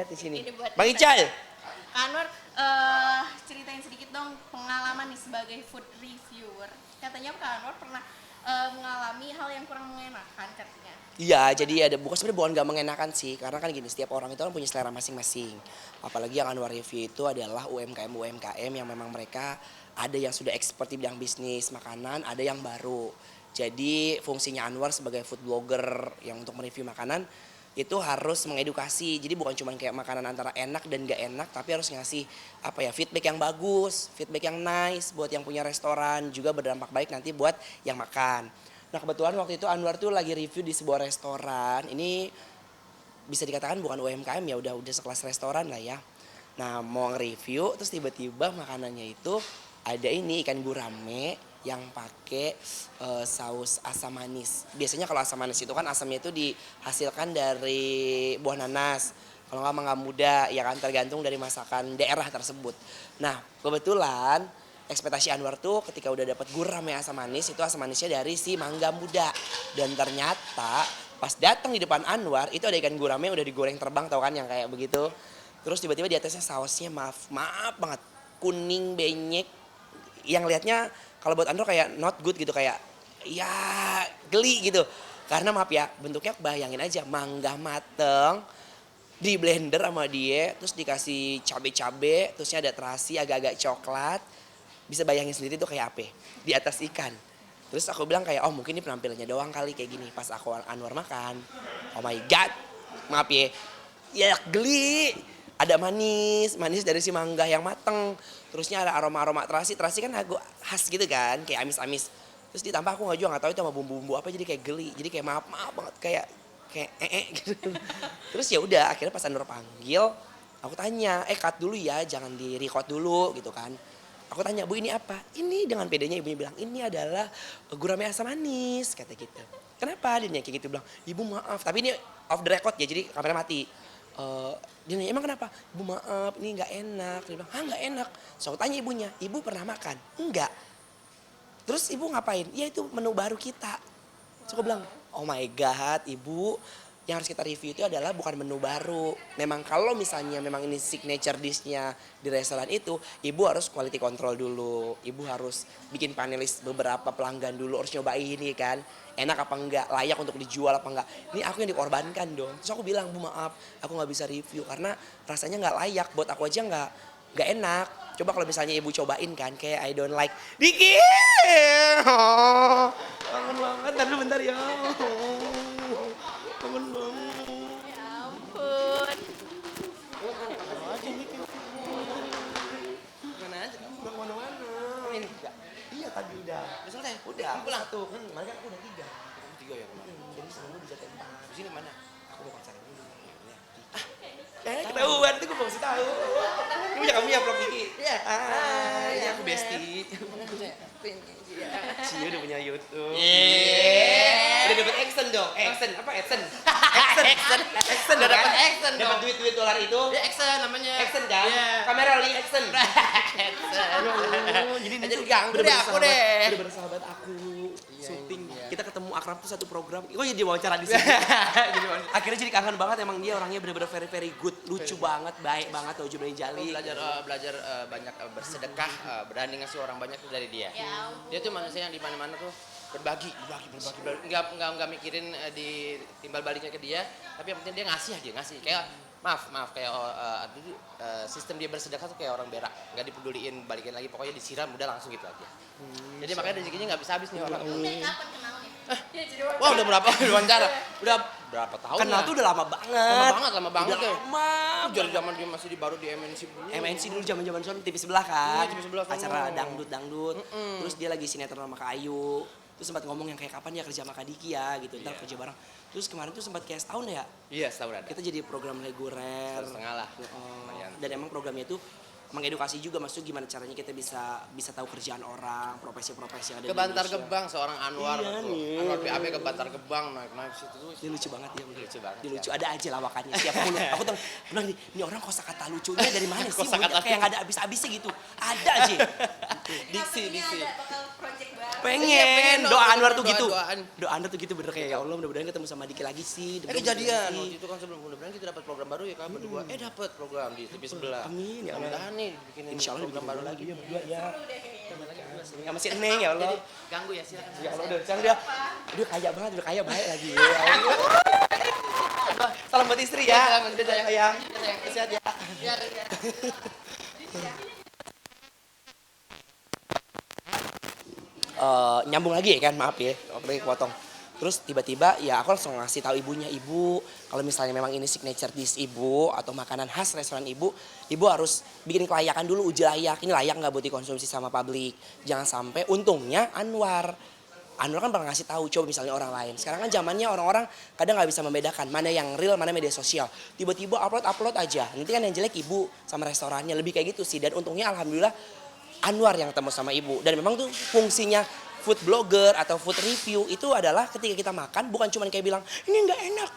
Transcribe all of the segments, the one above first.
lihat di sini. Ini buat Bang Ical. Kak Anwar, ceritain sedikit dong pengalaman nih sebagai food reviewer. Katanya Kak Anwar pernah mengalami hal yang kurang mengenakan katanya. Iya, jadi bukan gak mengenakan sih, karena kan gini, setiap orang itu kan punya selera masing-masing. Apalagi yang Anwar review itu adalah UMKM yang memang mereka ada yang sudah expert di bidang bisnis makanan, ada yang baru. Jadi fungsinya Anwar sebagai food blogger yang untuk mereview makanan itu harus mengedukasi. Jadi bukan cuma kayak makanan antara enak dan gak enak, tapi harus ngasih feedback yang bagus, feedback yang nice buat yang punya restoran, juga berdampak baik nanti buat yang makan. Nah kebetulan waktu itu Anwar tuh lagi review di sebuah restoran. Ini bisa dikatakan bukan UMKM ya, udah sekelas restoran lah ya. Nah mau nge-review terus tiba-tiba makanannya itu ada ini ikan gurame yang pakai saus asam manis. Biasanya kalau asam manis itu kan asamnya itu dihasilkan dari buah nanas. Kalau nggak mangga muda ya kan, tergantung dari masakan daerah tersebut. Nah kebetulan ekspektasi Anwar tuh ketika udah dapat gurame asam manis, itu asam manisnya dari si mangga muda. Dan ternyata pas datang di depan Anwar itu ada ikan gurame udah digoreng terbang, tau kan yang kayak begitu. Terus tiba-tiba di atasnya sausnya maaf banget kuning benyek, yang liatnya kalau buat Anwar kayak not good gitu, kayak ya geli gitu. Karena maaf ya, bentuknya bayangin aja mangga mateng di blender sama dia, terus dikasih cabe-cabe, terusnya ada terasi agak-agak coklat. Bisa bayangin sendiri tuh kayak apa di atas ikan. Terus aku bilang kayak, oh mungkin ini penampilannya doang kali kayak gini. Pas aku Anwar makan, oh my god, maaf ya geli. Ada manis dari si mangga yang mateng. Terusnya ada aroma terasi kan agak khas gitu kan, kayak amis-amis. Terus ditambah aku nggak tahu itu sama bumbu-bumbu apa, jadi kayak geli. Jadi kayak maaf banget, kayak gitu. Terus ya udah akhirnya pas Anwar panggil, aku tanya, cut dulu ya, jangan di record dulu gitu kan. Aku tanya, Bu ini apa? Ini dengan pedenya ibunya bilang, ini adalah gurame asam manis, kata gitu. Kenapa? Dia kayak gitu bilang, Ibu maaf, tapi ini off the record ya, jadi kamera mati. Dia nanya, emang kenapa? Ibu maaf, ini gak enak. Dia bilang, gak enak. So aku tanya ibunya, Ibu pernah makan? Enggak. Terus Ibu ngapain? Ya itu menu baru kita. So aku bilang, oh my god Ibu, yang harus kita review itu adalah bukan menu baru. Memang kalau misalnya memang ini signature dish-nya di restoran itu, Ibu harus quality control dulu. Ibu harus bikin panelis beberapa pelanggan dulu, harus nyobain ini kan. Enak apa enggak, layak untuk dijual apa enggak. Ini aku yang dikorbankan dong. Terus aku bilang, Bu maaf, aku gak bisa review karena rasanya gak layak. Buat aku aja gak enak. Coba kalau misalnya Ibu cobain kan, kayak I don't like. Dikit! Oh, kangen banget, bentar ya. Kangen banget. Ya ampun. Mana aja kamu udah kemana-mana. Ini enggak. Iya tadi udah. Udah selesai? Udah. Aku pulang tuh. Kemarin kan aku udah 3. Kamu 3 ya kemarin. Jadi semua bisa tempat. Di sini mana? Aku mau pacaran dulu. Ketahuan itu gue mau kasih tahu. Ini punya kamu ya vlog Kiki. Iya. Ini aku bestie. Cie udah punya YouTube. Udah dapet action dong. Action apa action? Action udah dapet action dong. Dapat duit $dolar itu. Ya Excel namanya. Action kan? Kamera lagi action. Jadi ini tuh ganggu deh aku deh. Udah bersahabat aku. Syuting. Kita ketemu akrab tuh satu program. Kok jadi wawancara di sini? Akhirnya jadi kangen banget, emang dia orangnya bener-bener very good, lucu banget, baik banget, Uju Bani Jali. Belajar banyak bersedekah, berani ngasih orang banyak itu dari dia. Ya ampun. Dia tuh manusia yang di mana-mana tuh berbagi. Enggak mikirin di timbal baliknya ke dia, tapi yang penting dia ngasih aja, ngasih. Kayak maaf kayak sistem dia bersedekah tuh kayak orang berak, nggak dipeduliin balikin lagi, pokoknya disiram udah langsung gitu aja. Jadi makanya rezekinya nggak bisa habis nih orang. Udah kapan kenalnya? Wah udah berapa wawancara? Udah berapa tahun? Kenal tuh udah lama banget. Lama banget udah ya. Lama. Jadi zaman dia masih baru di MNC dulu. MNC dulu zaman sono TV sebelah kan. TV sebelah sono. Acara dangdut. Terus dia lagi sinetron sama Kak Ayu. Terus sempat ngomong yang kayak kapan ya kerja sama Kak Diki ya gitu. Ntar kerja bareng. Terus kemarin tuh sempat kayak setahun ya. Iya, setahun ada. Kita jadi program reguler. Setengah lah. Dan emang programnya itu mengedukasi juga, maksudnya gimana caranya kita bisa tahu kerjaan orang, profesi-profesi yang ada Ke di Bantar Indonesia. Gebang seorang Anwar Iya tuh. nih. Anwar BAB ke Bantar Gebang naik situ tuh. Dia lucu banget ya, Lucu banget, Dia lucu, ya. ada aja lawakannya. Siapa aku tuh bilang nih, ini orang kosakata lucunya dari mana sih? Kosakata Kayak nggak ada habis-habisnya gitu. Ada aja. Diksi. Ada bakal project bareng Pengen. Pengen Doa nonton, Anwar tuh gitu. doa-doaan. Doa Anwar tuh gitu bener kayak ya Allah mudah-mudahan ketemu sama Diki lagi sih. Kejadian waktu itu kan sebelum mudah-mudahan kita dapat program baru ya kan berdua. Dapat program di TV sebelah. Amin ya Allah. Mudah-mudahan nih bikinin Insya Allah program baru lagi. Iya berdua ya. Sama si Neng ya Allah. Jadi ganggu ya silakan. Ya Allah udah sekarang dia kaya banget, udah kaya baik lagi. Ya Allah. Salam buat istri ya. Salam buat istri, sayang. Sehat ya. Iya, iya. Nyambung lagi ya kan, maaf ya, oke potong. Terus tiba-tiba ya aku langsung ngasih tahu ibunya, ibu kalau misalnya memang ini signature dish ibu atau makanan khas restoran ibu, ibu harus bikin kelayakan dulu, uji layak, ini layak nggak buat dikonsumsi sama publik. Jangan sampai untungnya Anwar kan pernah ngasih tahu coba misalnya orang lain. Sekarang kan zamannya orang-orang kadang nggak bisa membedakan mana yang real, mana media sosial. Tiba-tiba upload aja. Nanti kan yang jelek ibu sama restorannya lebih kayak gitu sih. Dan untungnya alhamdulillah Anwar yang ketemu sama ibu. Dan memang tuh fungsinya food blogger atau food review itu adalah ketika kita makan bukan cuma kayak bilang ini nggak enak,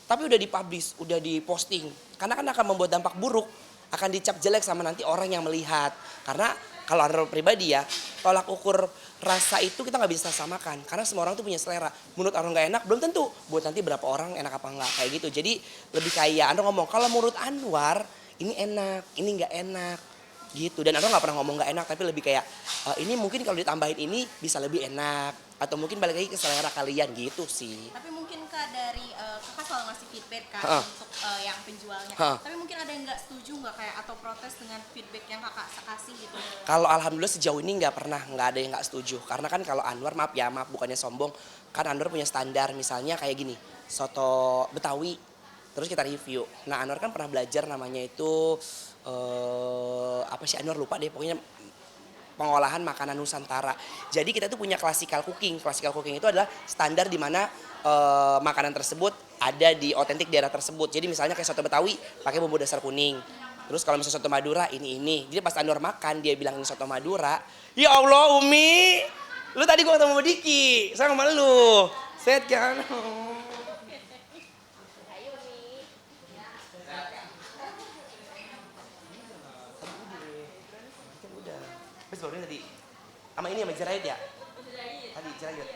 tapi udah dipublish, udah diposting. Karena kan akan membuat dampak buruk, akan dicap jelek sama nanti orang yang melihat. Karena kalau Anwar pribadi ya, tolak ukur rasa itu kita nggak bisa samakan. Karena semua orang tuh punya selera. Menurut orang nggak enak belum tentu buat nanti berapa orang enak apa enggak kayak gitu. Jadi lebih kayak Anwar ngomong kalau menurut Anwar ini enak, ini nggak enak gitu. Dan Anwar nggak pernah ngomong nggak enak, tapi lebih kayak ini mungkin kalau ditambahin ini bisa lebih enak atau mungkin balik lagi ke selera kalian gitu sih. Tapi mungkin Kak dari Kakak selalu ngasih feedback kan untuk yang penjualnya. Tapi mungkin ada yang nggak setuju nggak kayak atau protes dengan feedback yang Kakak kasih gitu? Kalau alhamdulillah sejauh ini nggak ada yang nggak setuju. Karena kan kalau Anwar maaf bukannya sombong, kan Anwar punya standar misalnya kayak gini, soto Betawi, terus kita review. Nah Anwar kan pernah belajar namanya itu apa sih Anwar lupa deh pokoknya pengolahan makanan Nusantara. Jadi kita tuh punya classical cooking. Classical cooking itu adalah standar di mana makanan tersebut ada di otentik daerah tersebut. Jadi misalnya kayak soto Betawi pakai bumbu dasar kuning. Terus kalau misalnya soto Madura ini. Jadi pas Anwar makan dia bilang ini soto Madura. Ya Allah Umi, lu tadi gua ketemu sama Diki, saya sama lu. Set kan? Bes barunya tadi sama ini sama Jerayut ya? Tadi Jerayut.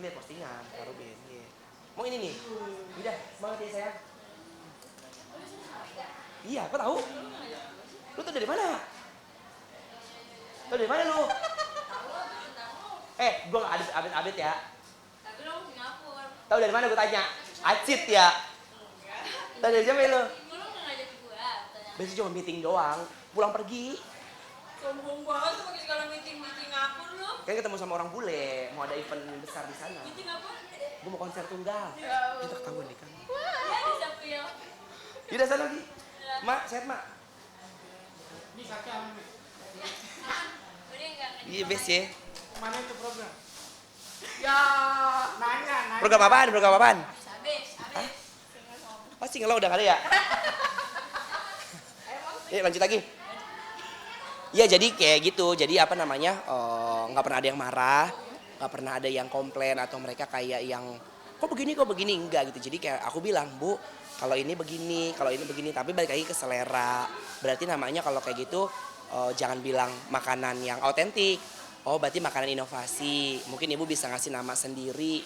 Lihat postingan Kak Ruben. Iya. Mau ini nih? Udah, semangat ya sayang. Iya, aku tahu. Lu tuh dari mana? Lu dari mana lu? Gua nggak update ya. Tapi lo Singapura. Tahu dari mana gua tanya? Acit ya? Tahu dari siapa lu? Lo nggak ngajak gua? Biasanya cuma meeting doang, pulang pergi. Sombong banget tuh pakai segala meeting apa lo? Kayak ketemu sama orang bule, mau ada event besar di sana. Meeting apa? Gue mau konser tunggal. Ya. Kita ketahuan deh kan. Ya di Sapil. Yaudah sana lagi. Mak, sehat mak? Ini kakek ame. Udah enggak Iya bes ya. Mana itu program? Ya. Nanya. Program apaan? Program apaan? Habis. Pasti ngelau udah gak ada ya? Lanjut lagi. Ya jadi kayak gitu. Jadi apa namanya? Nggak pernah ada yang marah, nggak pernah ada yang komplain atau mereka kayak yang kok begini enggak gitu. Jadi kayak aku bilang Bu, kalau ini begini, tapi balik lagi ke selera. Berarti namanya kalau kayak gitu jangan bilang makanan yang autentik. Oh berarti makanan inovasi. Mungkin ibu bisa ngasih nama sendiri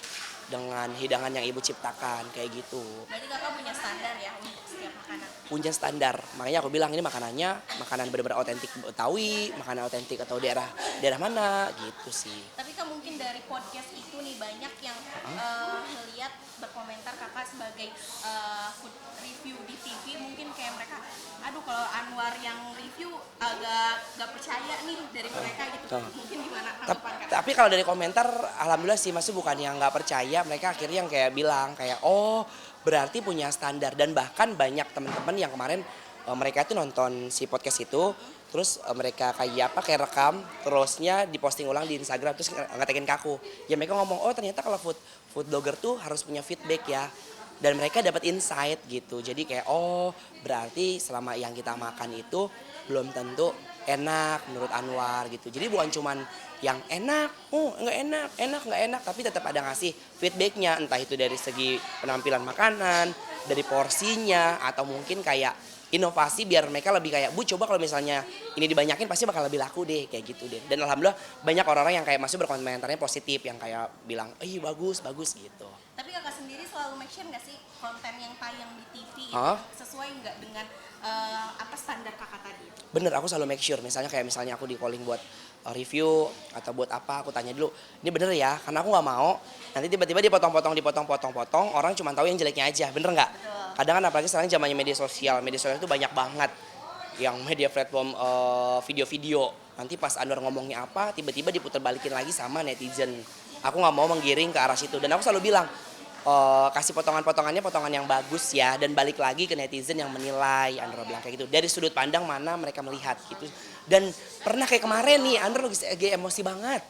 dengan hidangan yang ibu ciptakan kayak gitu. Berarti Kakak punya standar ya untuk setiap makanan. Punya standar, makanya aku bilang ini makanannya makanan benar-benar otentik Betawi, makanan otentik atau daerah mana gitu sih. Tapi kan mungkin dari podcast itu nih banyak yang ngeliat berkomentar Kakak sebagai food review di TV, mungkin kayak mereka aduh kalau Anwar yang review agak gak percaya nih dari mereka gitu. Mungkin gimana tanggapan Kakak? Tapi kalau dari komentar alhamdulillah sih masih bukan yang nggak percaya, mereka akhirnya yang kayak bilang kayak oh berarti punya standar. Dan bahkan banyak teman-teman yang kemarin mereka itu nonton si podcast itu terus mereka kayak rekam terusnya diposting ulang di Instagram terus ngetekin ke aku. Ya mereka ngomong oh ternyata kalau food blogger tuh harus punya feedback ya. Dan mereka dapat insight gitu. Jadi kayak oh berarti selama yang kita makan itu belum tentu enak menurut Anwar gitu. Jadi bukan cuman yang enak, nggak enak, tapi tetap ada ngasih feedbacknya entah itu dari segi penampilan makanan, dari porsinya atau mungkin kayak inovasi biar mereka lebih kayak, Bu coba kalau misalnya ini dibanyakin pasti bakal lebih laku deh, kayak gitu deh. Dan alhamdulillah banyak orang-orang yang kayak masih berkomentarnya positif, yang kayak bilang, bagus, bagus gitu. Tapi kakak sendiri selalu make sure nggak sih konten yang tayang di TV itu Hah? sesuai nggak dengan apa standar kakak tadi? Bener, aku selalu make sure. Misalnya aku di calling buat review atau buat apa, aku tanya dulu, ini bener ya? Karena aku nggak mau nanti tiba-tiba dipotong, orang cuma tahu yang jeleknya aja, bener nggak? Kadang kan apalagi sekarang zamannya media sosial itu banyak banget yang media platform video-video. Nanti pas Anwar ngomongnya apa, tiba-tiba diputar balikin lagi sama netizen. Aku nggak mau menggiring ke arah situ. Dan aku selalu bilang, kasih potongan-potongannya potongan yang bagus ya, dan balik lagi ke netizen yang menilai. Anwar bilang kayak gitu, dari sudut pandang mana mereka melihat gitu. Dan pernah kayak kemarin nih, Anwar lagi emosi banget.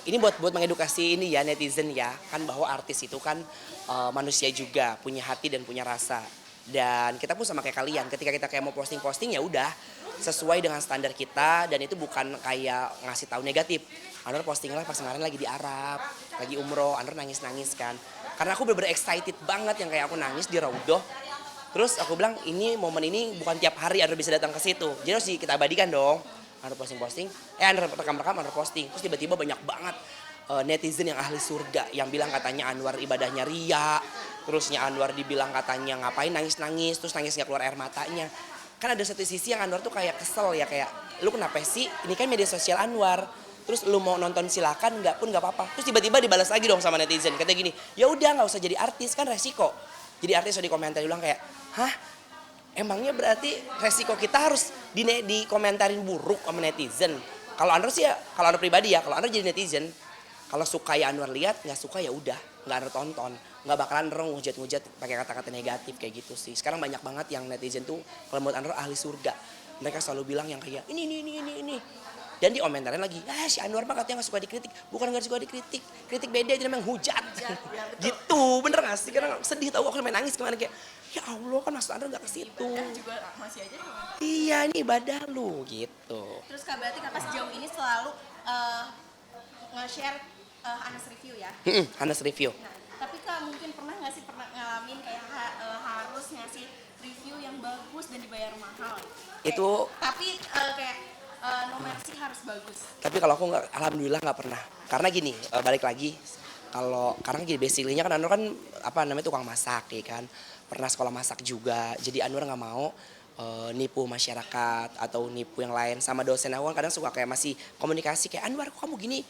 Ini buat mengedukasi ini ya netizen ya, kan bahwa artis itu kan manusia juga, punya hati dan punya rasa. Dan kita pun sama kayak kalian, ketika kita kayak mau posting ya udah sesuai dengan standar kita, dan itu bukan kayak ngasih tahu negatif. Anwar posting lah pas kemarin lagi di Arab, lagi umroh, Anwar nangis kan. Karena aku bener-bener excited banget yang kayak aku nangis di Raudhoh. Terus aku bilang momen ini bukan tiap hari Anwar bisa datang ke situ. Jadi harus kita abadikan dong. Anwar posting, Anwar rekam-rekam, Anwar posting. Terus tiba-tiba banyak banget netizen yang ahli surga yang bilang katanya Anwar ibadahnya ria. Terusnya Anwar dibilang katanya ngapain nangis-nangis, terus nangis gak keluar air matanya. Kan ada satu sisi yang Anwar tuh kayak kesel ya, kayak lu kenapa sih, ini kan media sosial Anwar. Terus lu mau nonton silakan, nggak pun nggak apa-apa. Terus tiba-tiba dibalas lagi dong sama netizen, katanya gini, ya udah nggak usah jadi artis, kan resiko. Jadi artis udah di komentar bilang kayak, hah? Emangnya berarti resiko kita harus dikomentarin buruk sama netizen? Kalau Anwar sih ya, kalau Anwar pribadi ya, kalau Anwar jadi netizen, kalau suka ya Anwar lihat, nggak suka ya udah, nggak Anwar tonton, nggak bakalan ngujat-ngujat pakai kata-kata negatif kayak gitu sih. Sekarang banyak banget yang netizen tuh kalau menurut Anwar ahli surga, mereka selalu bilang yang kayak ini. Dan diomentari lagi, si Anwar mah katanya gak suka dikritik. Bukan gak suka dikritik, kritik beda itu namanya hujat. Gitu, bener gak sih? Karena sedih tau, aku main nangis kemana kayak, ya Allah kan maksud Anwar gak ke situ. Juga masih aja gimana? Iya, ini ibadah lu gitu. Terus kak berarti kakak sejauh ini selalu nge-share Anas review ya? Hanas review. Nah, tapi kak mungkin pernah nggak sih ngalamin kayak harus ngasih review yang bagus dan dibayar mahal? Itu Tapi kayak no mercy harus bagus. Tapi kalau aku nggak, alhamdulillah nggak pernah. Karena gini, balik lagi, karena gini basically-nya kan Anwar kan tukang masak ya kan, pernah sekolah masak juga. Jadi Anwar nggak mau nipu masyarakat atau nipu yang lain. Sama dosen aku kan kadang suka kayak masih komunikasi kayak, Anwar kok kamu gini,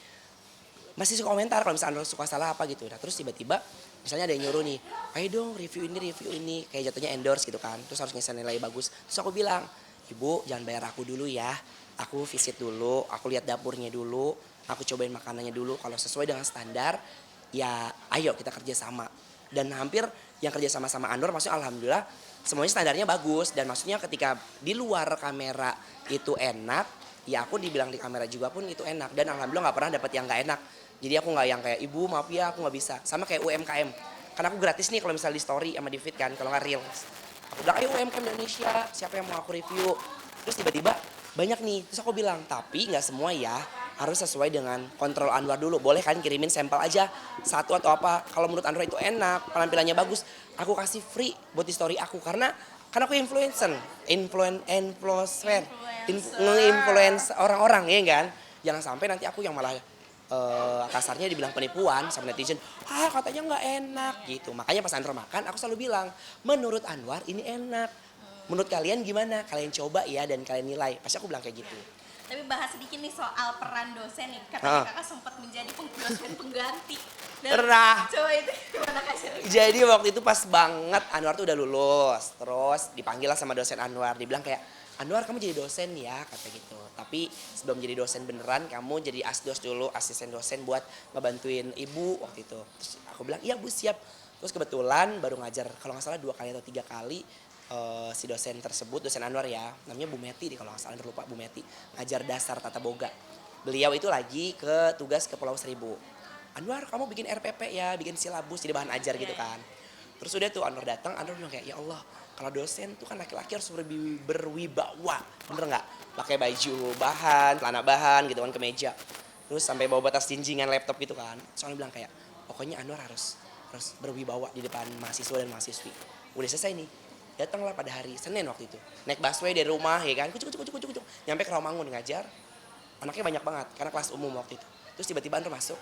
masih suka komentar kalau misalnya Anwar suka salah apa gitu. Nah terus tiba-tiba misalnya ada yang nyuruh nih, ayo dong review ini, kayak jatuhnya endorse gitu kan. Terus harus ngasih nilai bagus. Terus aku bilang, Ibu jangan bayar aku dulu ya. Aku visit dulu, aku lihat dapurnya dulu, aku cobain makanannya dulu. Kalau sesuai dengan standar, ya ayo kita kerja sama. Dan hampir yang kerja sama Anwar, maksudnya alhamdulillah semuanya standarnya bagus. Dan maksudnya ketika di luar kamera itu enak, ya aku dibilang di kamera juga pun itu enak. Dan alhamdulillah nggak pernah dapet yang nggak enak. Jadi aku nggak yang kayak, Ibu maaf ya aku nggak bisa. Sama kayak UMKM, karena aku gratis nih kalau misalnya di story sama di feed kan, kalau nggak reels. Aku bilang, ayo UMKM Indonesia, siapa yang mau aku review. Terus tiba-tiba banyak nih, terus aku bilang, tapi nggak semua ya, harus sesuai dengan kontrol Anwar dulu. Boleh kan kirimin sampel aja, satu atau apa. Kalau menurut Anwar itu enak, penampilannya bagus, aku kasih free buat di story aku. Karena aku influencer, nge-influence orang-orang ya kan. Jangan sampai nanti aku yang malah kasarnya dibilang penipuan sama netizen, katanya nggak enak gitu. Makanya pas Anwar makan, aku selalu bilang, menurut Anwar ini enak. Menurut kalian gimana? Kalian coba ya dan kalian nilai. Pasti aku bilang kayak gitu. Tapi bahas sedikit nih soal peran dosen nih. Katanya kakak sempat menjadi dosen pengganti. Pernah. Coba itu gimana kak? Jadi waktu itu pas banget Anwar tuh udah lulus. Terus dipanggil lah sama dosen Anwar. Dibilang kayak, Anwar kamu jadi dosen ya, kata gitu. Tapi sebelum jadi dosen beneran, kamu jadi asdos dulu, asisten dosen buat ngebantuin ibu waktu itu. Terus aku bilang, iya Bu siap. Terus kebetulan baru ngajar, kalau nggak salah 2 kali atau 3 kali. Si dosen tersebut, dosen Anwar ya, namanya Bu Meti kalau nggak salah, lupa Bu Meti, ngajar dasar tata boga. Beliau itu lagi tugas ke Pulau Seribu. Anwar kamu bikin RPP ya, bikin silabus, jadi bahan ajar gitu kan. Terus udah tuh Anwar datang, Anwar bilang kayak, ya Allah kalau dosen tuh kan laki-laki harus berwibawa, bener nggak? Pakai baju bahan, celana bahan gitu kan, kemeja. Terus sampai bawa batas jinjingan laptop gitu kan. Soalnya bilang kayak, pokoknya Anwar harus berwibawa di depan mahasiswa dan mahasiswi. Udah selesai nih. Datanglah pada hari Senin waktu itu. Naik busway dari rumah ya kan, kucuk, nyampe ke Rawamangun ngajar. Anaknya banyak banget karena kelas umum waktu itu. Terus tiba-tiba Anwar masuk.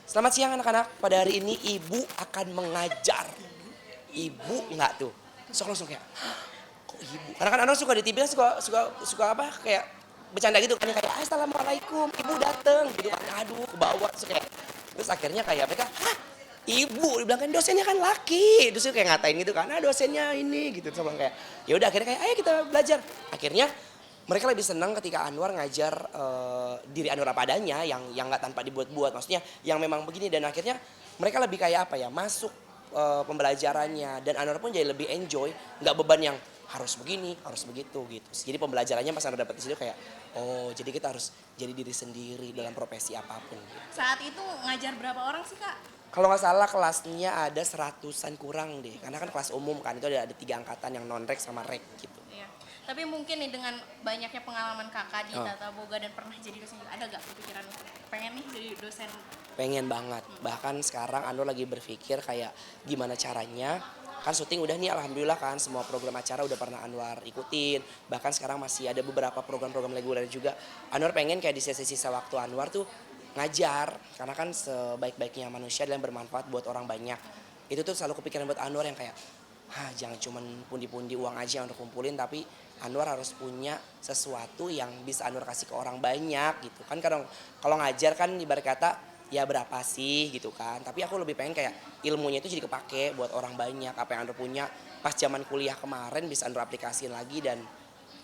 Selamat siang anak-anak, pada hari ini ibu akan mengajar. Ibu nggak tuh? So langsung kayak, kok ibu? Karena kan Anwar suka di TV suka apa kayak bercanda gitu kan kayak assalamualaikum ibu dateng gitu kan, aduh ke bawah terus akhirnya kayak mereka hah ibu dibilang kan dosennya kan laki terus kayak ngatain gitu kan dosennya ini gitu terus kayak ya udah akhirnya kayak ayo kita belajar akhirnya mereka lebih senang ketika Anwar ngajar diri Anwar apa adanya yang nggak tanpa dibuat-buat maksudnya yang memang begini dan akhirnya mereka lebih kayak apa ya masuk pembelajarannya dan Anwar pun jadi lebih enjoy nggak beban yang harus begini, harus begitu gitu. Jadi pembelajarannya pas Anda dapat di situ kayak, oh jadi kita harus jadi diri sendiri dalam profesi apapun. Gitu. Saat itu ngajar berapa orang sih Kak? Kalau nggak salah kelasnya ada 100-an kurang deh, karena kan kelas umum kan itu ada 3 angkatan yang non-rek sama rek gitu. Iya. Tapi mungkin nih dengan banyaknya pengalaman Kakak di Tata Boga dan pernah jadi dosen juga, ada gak kepikiran pengen nih jadi dosen? Pengen banget, bahkan sekarang Anwar lagi berpikir kayak gimana caranya kan syuting udah nih alhamdulillah kan semua program acara udah pernah Anwar ikutin bahkan sekarang masih ada beberapa program-program reguler juga Anwar pengen kayak di sisa-sisa waktu Anwar tuh ngajar karena kan sebaik-baiknya manusia adalah yang bermanfaat buat orang banyak itu tuh selalu kepikiran buat Anwar yang kayak jangan cuman pundi-pundi uang aja untuk kumpulin tapi Anwar harus punya sesuatu yang bisa Anwar kasih ke orang banyak gitu kan kalau ngajar kan ibarat kata ya berapa sih gitu kan tapi aku lebih pengen kayak ilmunya itu jadi kepake buat orang banyak apa yang Andro punya pas zaman kuliah kemarin bisa Andro aplikasiin lagi dan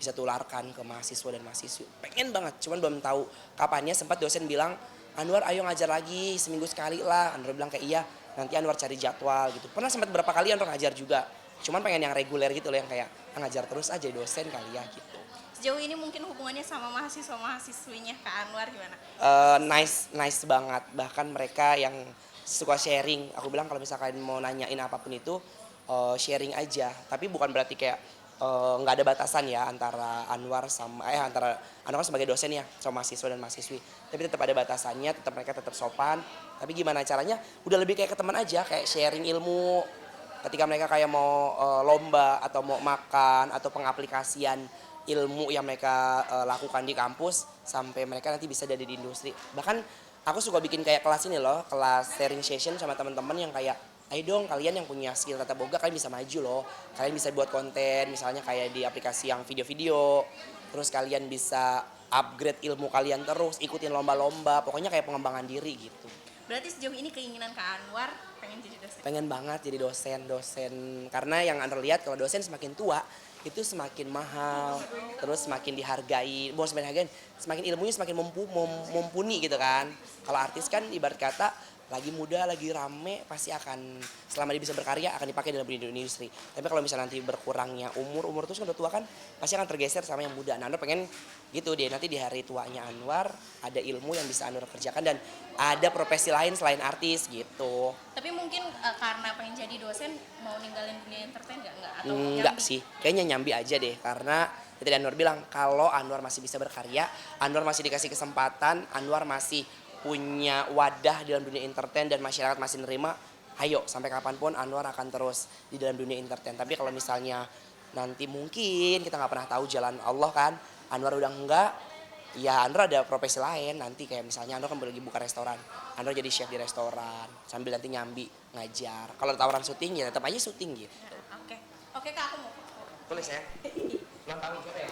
bisa tularkan ke mahasiswa dan mahasiswi pengen banget cuman belum tahu kapannya sempat dosen bilang Anwar ayo ngajar lagi seminggu sekali lah Andro bilang kayak iya nanti Anwar cari jadwal gitu pernah sempat berapa kali Andro ngajar juga cuman pengen yang reguler gitu loh yang kayak ngajar terus aja dosen kali ya gitu. Sejauh ini mungkin hubungannya sama mahasiswa-mahasiswinya Kak Anwar gimana? Nice banget bahkan mereka yang suka sharing aku bilang kalau misalkan mau nanyain apapun itu sharing aja tapi bukan berarti kayak nggak ada batasan ya antara Anwar sama antara Anwar sebagai dosen ya sama mahasiswa dan mahasiswi tapi tetap ada batasannya tetap mereka tetap sopan tapi gimana caranya udah lebih kayak ke teman aja kayak sharing ilmu ketika mereka kayak mau lomba atau mau makan atau pengaplikasian ilmu yang mereka lakukan di kampus sampai mereka nanti bisa jadi di industri. Bahkan aku suka bikin kayak kelas ini loh, kelas sharing session sama teman-teman yang kayak ayo dong kalian yang punya skill tata boga kalian bisa maju loh. Kalian bisa buat konten misalnya kayak di aplikasi yang video-video. Terus kalian bisa upgrade ilmu kalian terus, ikutin lomba-lomba, pokoknya kayak pengembangan diri gitu. Berarti sejauh ini keinginan Kak Anwar pengen jadi dosen? Pengen banget jadi dosen karena yang Anda lihat kalau dosen semakin tua itu semakin mahal, terus semakin dihargai, bukan semakin dihargai, semakin ilmunya semakin mumpuni gitu kan. Kalau artis kan ibarat kata lagi muda, lagi rame, pasti akan selama dia bisa berkarya akan dipakai dalam dunia industri. Tapi kalau misalnya nanti berkurangnya umur terus kan udah tua kan, pasti akan tergeser sama yang muda. Nah, Anwar pengen gitu deh, nanti di hari tuanya Anwar ada ilmu yang bisa Anwar kerjakan dan ada profesi lain selain artis gitu. Tapi mungkin karena pengen jadi dosen mau ninggalin dunia entertain nggak? Atau Enggak sih, kayaknya nyambi aja deh karena tadi Anwar bilang kalau Anwar masih bisa berkarya, Anwar masih dikasih kesempatan, Anwar masih punya wadah dalam dunia entertain dan masyarakat masih nerima, ayo sampai kapanpun Anwar akan terus di dalam dunia entertain. Tapi kalau misalnya nanti mungkin kita nggak pernah tahu jalan Allah kan, Anwar udah enggak, ya Anwar ada profesi lain nanti kayak misalnya Anwar kan lagi buka restoran, Anwar jadi chef di restoran sambil nanti nyambi ngajar. Kalau ada tawaran syuting ya tetap aja syuting gitu. Oke Kak aku mau. Tulis ya. 6 tahun siapa ya?